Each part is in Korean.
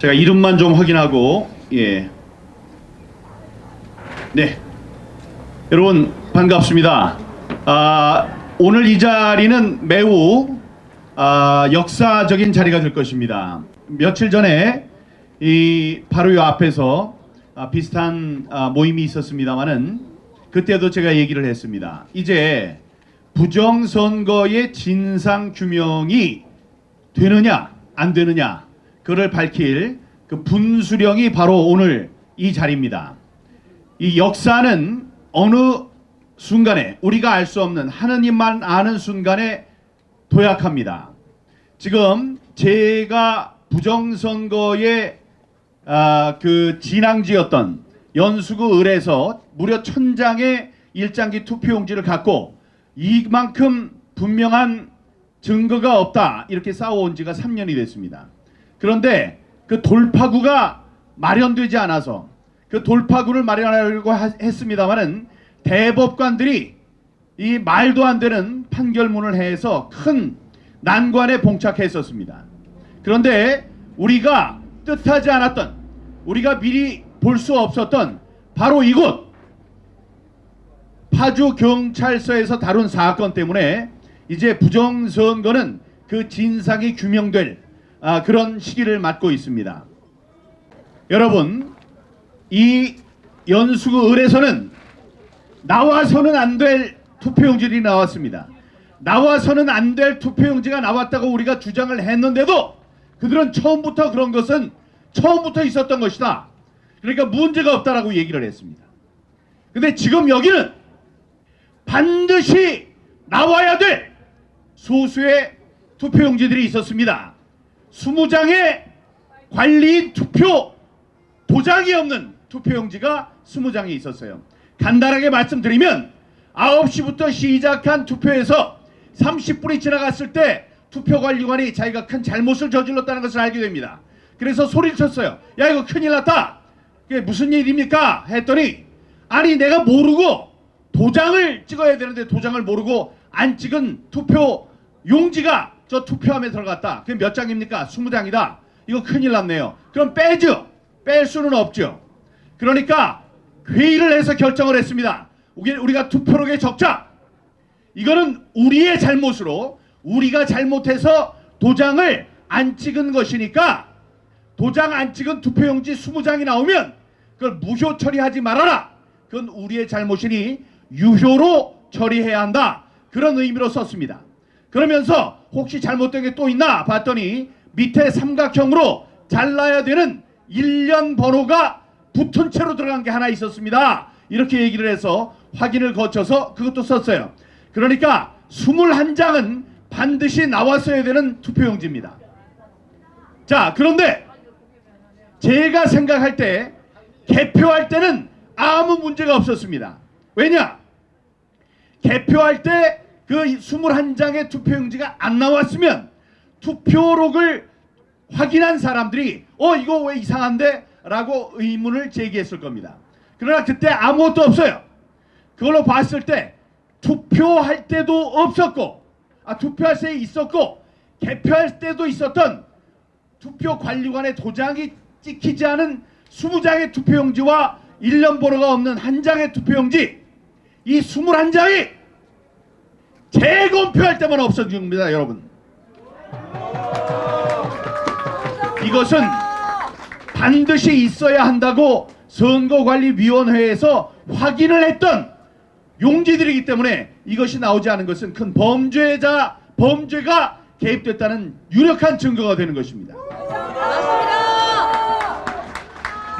제가 이름만 좀 확인하고, 예. 네. 여러분, 반갑습니다. 오늘 이 자리는 매우 역사적인 자리가 될 것입니다. 며칠 전에 바로 이 앞에서 비슷한 모임이 있었습니다만은 그때도 제가 얘기를 했습니다. 이제 부정선거의 진상 규명이 되느냐 안 되느냐 그를 밝힐 그 분수령이 바로 오늘 이 자리입니다. 이 역사는 어느 순간에 우리가 알 수 없는 하느님만 아는 순간에 도약합니다. 지금 제가 부정선거의 그 진앙지였던 연수구 을에서 무려 1000장의 일장기 투표용지를 갖고 이만큼 분명한 증거가 없다 이렇게 싸워온 지가 3년이 됐습니다. 그런데 그 돌파구가 마련되지 않아서 그 돌파구를 마련하려고 했습니다마는 대법관들이 이 말도 안 되는 판결문을 해서 큰 난관에 봉착했었습니다. 그런데 우리가 뜻하지 않았던, 우리가 미리 볼 수 없었던 바로 이곳 파주경찰서에서 다룬 사건 때문에 이제 부정선거는 그 진상이 규명될 그런 시기를 맞고 있습니다. 여러분, 이 연수구 을에서는 나와서는 안 될 투표용지들이 나왔습니다. 나와서는 안 될 투표용지가 나왔다고 우리가 주장을 했는데도 그들은 처음부터 그런 것은 처음부터 있었던 것이다. 그러니까 문제가 없다라고 얘기를 했습니다. 근데 지금 여기는 반드시 나와야 될 소수의 투표용지들이 있었습니다. 20장의 관리인 투표 도장이 없는 투표용지가 20장이 있었어요. 간단하게 말씀드리면 9시부터 시작한 투표에서 30분이 지나갔을 때 투표관리관이 자기가 큰 잘못을 저질렀다는 것을 알게 됩니다. 그래서 소리를 쳤어요. 야, 이거 큰일 났다. 이게 무슨 일입니까? 했더니 아니, 내가 모르고 도장을 찍어야 되는데 도장을 모르고 안 찍은 투표 용지가 저 투표함에 들어갔다. 그게 몇 장입니까? 20장이다. 이거 큰일 났네요. 그럼 빼죠. 뺄 수는 없죠. 그러니까 회의를 해서 결정을 했습니다. 우리가 투표록에 적자. 이거는 우리의 잘못으로 우리가 잘못해서 도장을 안 찍은 것이니까 도장 안 찍은 투표용지 20장이 나오면 그걸 무효 처리하지 말아라. 그건 우리의 잘못이니 유효로 처리해야 한다. 그런 의미로 썼습니다. 그러면서 혹시 잘못된 게 또 있나 봤더니 밑에 삼각형으로 잘라야 되는 1년 번호가 붙은 채로 들어간 게 하나 있었습니다. 이렇게 얘기를 해서 확인을 거쳐서 그것도 썼어요. 그러니까 21장은 반드시 나왔어야 되는 투표용지입니다. 자, 그런데 제가 생각할 때 개표할 때는 아무 문제가 없었습니다. 왜냐? 개표할 때 그 21장의 투표용지가 안 나왔으면 투표록을 확인한 사람들이 이거 왜 이상한데? 라고 의문을 제기했을 겁니다. 그러나 그때 아무것도 없어요. 그걸로 봤을 때 투표할 때도 없었고 투표할 때 있었고 개표할 때도 있었던 투표관리관의 도장이 찍히지 않은 20장의 투표용지와 1년 번호가 없는 한 장의 투표용지, 이 21장이 재검표할 때만 없어진 겁니다. 여러분, 이것은 반드시 있어야 한다고 선거관리위원회에서 확인을 했던 용지들이기 때문에 이것이 나오지 않은 것은 큰 범죄가 개입됐다는 유력한 증거가 되는 것입니다.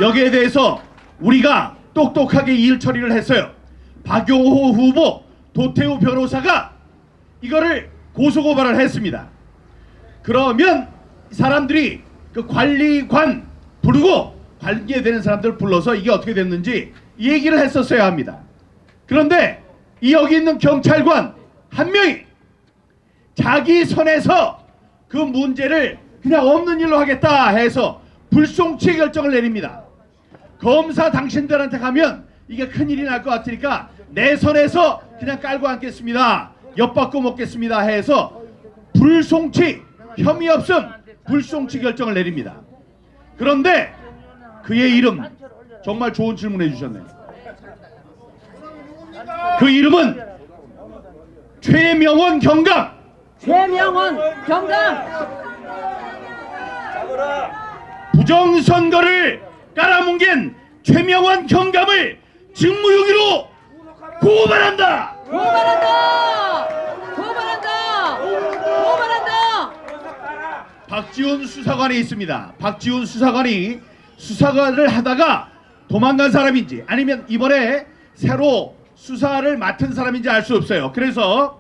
여기에 대해서 우리가 똑똑하게 일 처리를 했어요. 박용호 후보, 도태우 변호사가 이거를 고소고발을 했습니다. 그러면 사람들이 그 관리관 부르고 관계되는 사람들을 불러서 이게 어떻게 됐는지 이 얘기를 했었어야 합니다. 그런데 여기 있는 경찰관 한 명이 자기 선에서 그 문제를 그냥 없는 일로 하겠다 해서 불송치 결정을 내립니다. 검사 당신들한테 가면 이게 큰일이 날 것 같으니까 내 선에서 그냥 깔고 앉겠습니다. 엿받고 먹겠습니다 해서 불송치, 혐의 없음 불송치 결정을 내립니다. 그런데 그의 이름, 정말 좋은 질문해 주셨네요. 그 이름은 최명원 경감. 최명원 경감. 부정선거를 깔아뭉갠 최명원 경감을 직무유기로 고발한다. 고발한다. 고발한다. 고발한다. 박지훈 수사관이 있습니다. 박지훈 수사관이 수사관을 하다가 도망간 사람인지 아니면 이번에 새로 수사를 맡은 사람인지 알 수 없어요. 그래서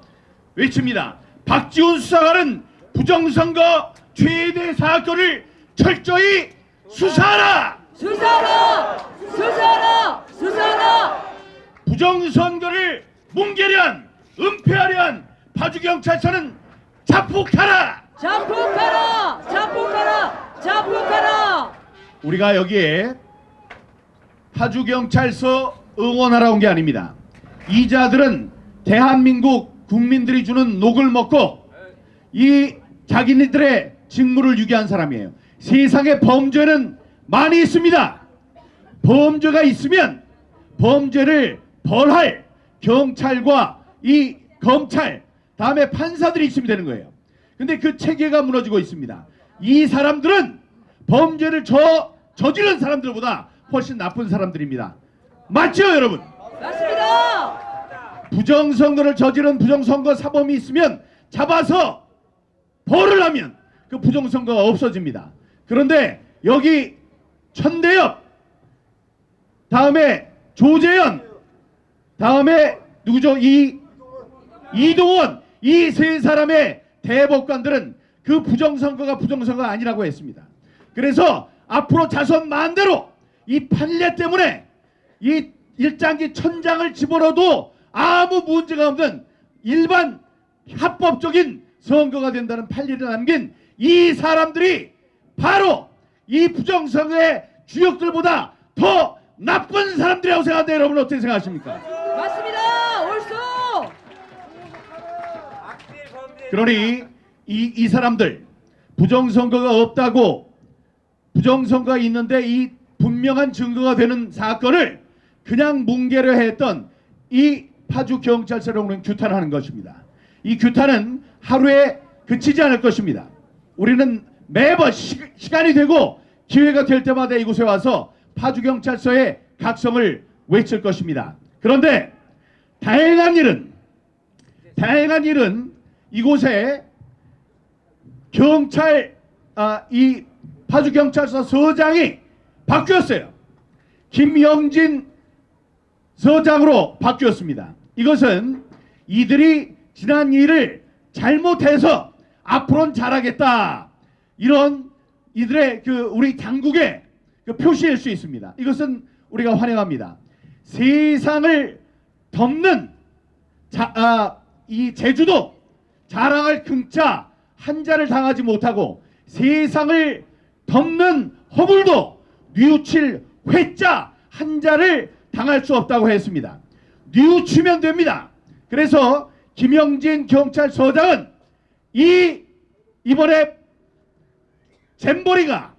외칩니다. 박지훈 수사관은 부정선거 최대 사건을 철저히 수사하라. 수사하라. 수사하라. 수사하라. 부정선거를 뭉개련 은폐하련 파주경찰서는 자폭하라. 자폭하라. 자폭하라. 자폭하라. 우리가 여기에 파주경찰서 응원하러 온 게 아닙니다. 이 자들은 대한민국 국민들이 주는 녹을 먹고 이 자기네들의 직무를 유기한 사람이에요. 세상에 범죄는 많이 있습니다. 범죄가 있으면 범죄를 벌할 경찰과 이 검찰 다음에 판사들이 있으면 되는 거예요. 근데 그 체계가 무너지고 있습니다. 이 사람들은 범죄를 저지른 사람들보다 훨씬 나쁜 사람들입니다. 맞죠 여러분? 맞습니다. 부정선거를 저지른 부정선거 사범이 있으면 잡아서 벌을 하면 그 부정선거가 없어집니다. 그런데 여기 천대엽, 다음에 조재현, 다음에 누구죠? 이동원, 이 세 사람의 대법관들은 그 부정선거가 부정선거가 아니라고 했습니다. 그래서 앞으로 자선 만대로 이 판례 때문에 이 일장기 천장을 집어넣어도 아무 문제가 없는 일반 합법적인 선거가 된다는 판례를 남긴 이 사람들이 바로 이 부정선거의 주역들보다 더 나쁜 사람들이라고 생각하는데 여러분 어떻게 생각하십니까? 맞습니다. 옳소. 그러니 이 사람들 부정선거가 없다고 부정선거가 있는데 이 분명한 증거가 되는 사건을 그냥 뭉개려 했던 이 파주경찰서를 오늘 규탄하는 것입니다. 이 규탄은 하루에 그치지 않을 것입니다. 우리는 매번 시간이 되고 기회가 될 때마다 이곳에 와서 파주경찰서의 각성을 외칠 것입니다. 그런데 다행한 일은 이곳에 이 파주경찰서 서장이 바뀌었어요. 김영진 서장으로 바뀌었습니다. 이것은 이들이 지난 일을 잘못해서 앞으로는 잘하겠다 이런 이들의 우리 당국의 표시일 수 있습니다. 이것은 우리가 환영합니다. 세상을 덮는 이 제주도 자랑할 금자 한자를 당하지 못하고 세상을 덮는 허물도 뉘우칠 회자 한자를 당할 수 없다고 했습니다. 뉘우치면 됩니다. 그래서 김영진 경찰서장은 이번에 잼버리가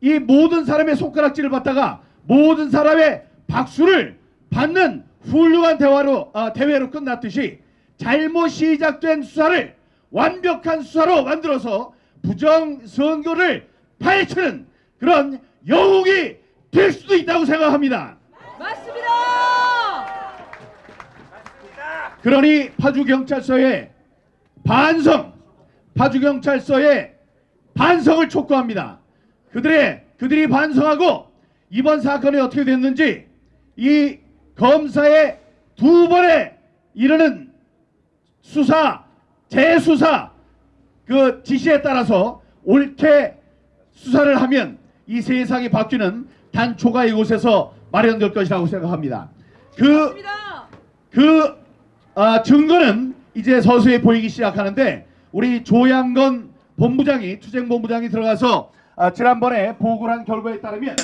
이 모든 사람의 손가락질을 받다가 모든 사람의 박수를 받는 훌륭한 대회로 끝났듯이 잘못 시작된 수사를 완벽한 수사로 만들어서 부정선거를 파헤치는 그런 영웅이 될 수도 있다고 생각합니다. 맞습니다. 그러니 파주경찰서의 반성을 촉구합니다. 그들이 반성하고 이번 사건이 어떻게 됐는지 이 검사의 2번에 이르는 재수사 지시에 따라서 옳게 수사를 하면 이 세상이 바뀌는 단초가 이곳에서 마련될 것이라고 생각합니다. 증거는 이제 서서히 보이기 시작하는데 우리 조양건 투쟁본부장이 들어가서 지난번에 보고를 한 결과에 따르면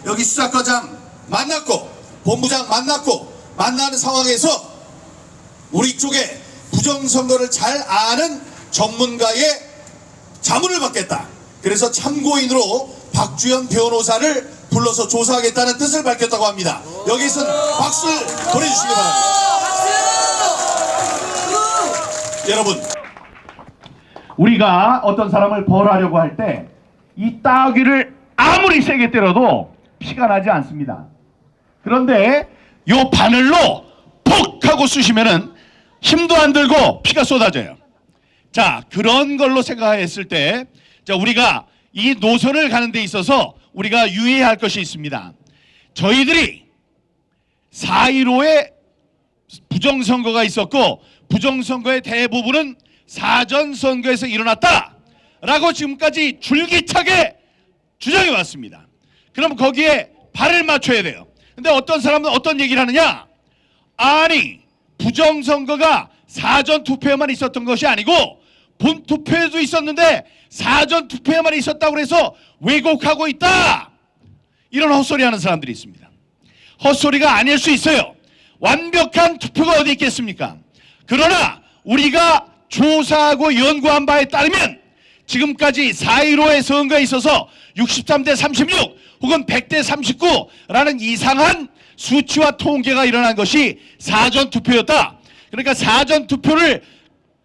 여기 수사과장 만났고 본부장 만나는 상황에서 우리 쪽에 부정선거를 잘 아는 전문가의 자문을 받겠다. 그래서 참고인으로 박주현 변호사를 불러서 조사하겠다는 뜻을 밝혔다고 합니다. 여기선 박수를 보내주시기 바랍니다. 여러분, 우리가 어떤 사람을 벌하려고 할 때 이 따귀를 아무리 세게 때려도 피가 나지 않습니다. 그런데 요 바늘로 퍽 하고 쑤시면은 힘도 안 들고 피가 쏟아져요. 자, 그런 걸로 생각했을 때, 자, 우리가 이 노선을 가는 데 있어서 우리가 유의해야 할 것이 있습니다. 저희들이 4.15에 부정선거가 있었고, 부정선거의 대부분은 사전선거에서 일어났다라고 지금까지 줄기차게 주장해 왔습니다. 그럼 거기에 발을 맞춰야 돼요. 근데 어떤 사람은 어떤 얘기를 하느냐? 아니, 부정선거가 사전투표에만 있었던 것이 아니고 본투표에도 있었는데 사전투표에만 있었다고 해서 왜곡하고 있다, 이런 헛소리 하는 사람들이 있습니다. 헛소리가 아닐 수 있어요. 완벽한 투표가 어디 있겠습니까? 그러나 우리가 조사하고 연구한 바에 따르면 지금까지 4.15의 선거에 있어서 63대 36 혹은 100대 39라는 이상한 수치와 통계가 일어난 것이 사전투표였다. 그러니까 사전투표를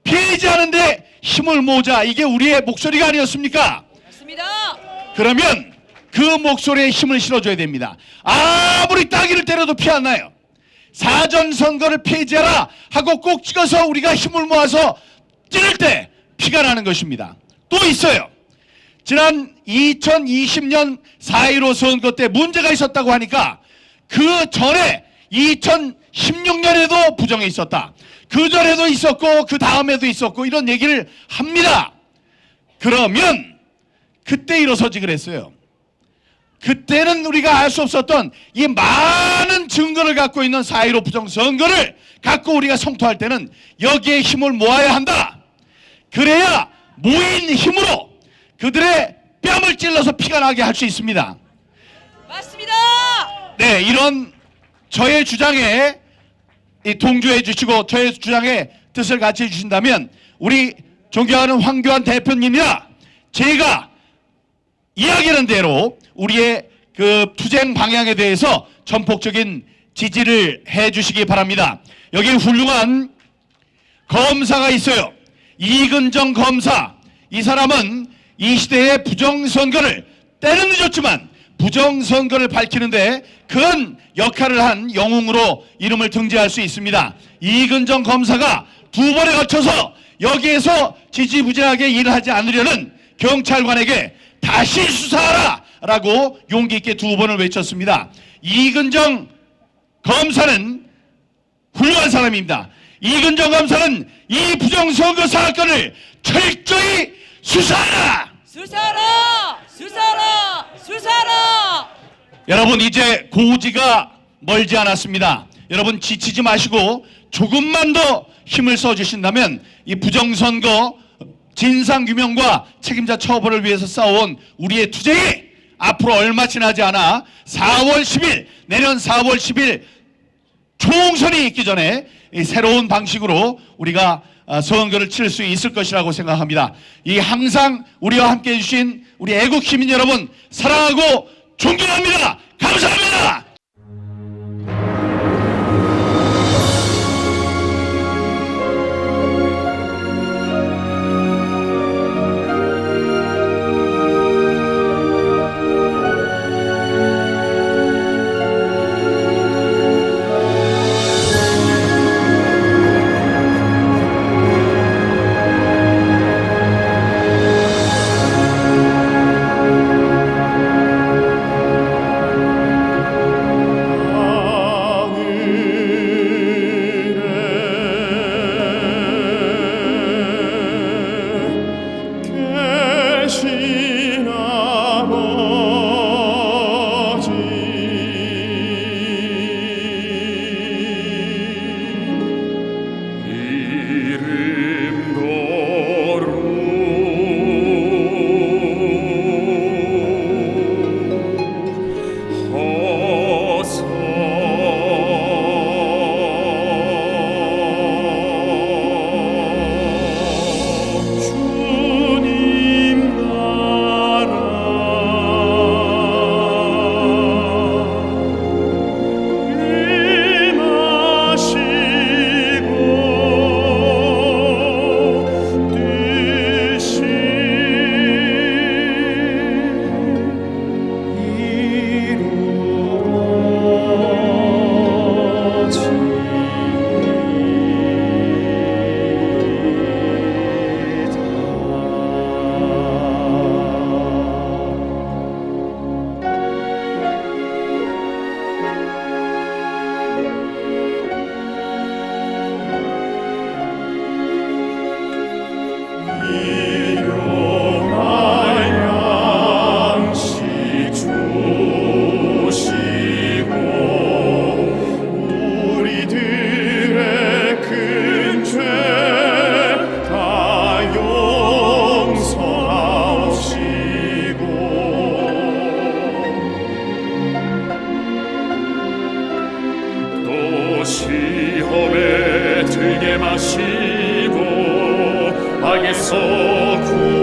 폐지하는데 힘을 모으자, 이게 우리의 목소리가 아니었습니까? 맞습니다. 그러면 그 목소리에 힘을 실어줘야 됩니다. 아무리 따귀를 때려도 피 안 나요. 사전선거를 폐지하라 하고 꼭 찍어서 우리가 힘을 모아서 찌를 때 피가 나는 것입니다. 또 있어요. 지난 2020년 4.15 선거 때 문제가 있었다고 하니까 그 전에 2016년에도 부정이 있었다, 그 전에도 있었고 그 다음에도 있었고, 이런 얘기를 합니다. 그러면 그때 일어서지 그랬어요. 그때는 우리가 알 수 없었던 이 많은 증거를 갖고 있는 4.15 부정선거를 갖고 우리가 성토할 때는 여기에 힘을 모아야 한다. 그래야 모인 힘으로 그들의 뺨을 찔러서 피가 나게 할 수 있습니다. 맞습니다. 네, 이런 저의 주장에 동조해 주시고 저의 주장에 뜻을 같이 해주신다면 우리 존경하는 황교안 대표님이나 제가 이야기하는 대로 우리의 그 투쟁 방향에 대해서 전폭적인 지지를 해 주시기 바랍니다. 여기 훌륭한 검사가 있어요. 이근정 검사. 이 사람은 이 시대의 부정선거를, 때는 늦었지만 부정선거를 밝히는데 큰 역할을 한 영웅으로 이름을 등재할 수 있습니다. 이근정 검사가 2번에 걸쳐서 여기에서 지지부진하게 일을 하지 않으려는 경찰관에게 다시 수사하라 라고 용기 있게 2번을 외쳤습니다. 이근정 검사는 훌륭한 사람입니다. 이근정 검사는 이 부정선거 사건을 철저히 수사하라! 수사라! 수사라! 수사라! 여러분, 이제 고지가 멀지 않았습니다. 여러분, 지치지 마시고 조금만 더 힘을 써주신다면 이 부정선거 진상규명과 책임자 처벌을 위해서 싸워온 우리의 투쟁이 앞으로 얼마 지나지 않아 4월 10일, 내년 4월 10일 총선이 있기 전에 이 새로운 방식으로 우리가 선거를 치를 수 있을 것이라고 생각합니다. 이 항상 우리와 함께 해주신 우리 애국 시민 여러분 사랑하고 존경합니다. 감사합니다. 하시고 악에서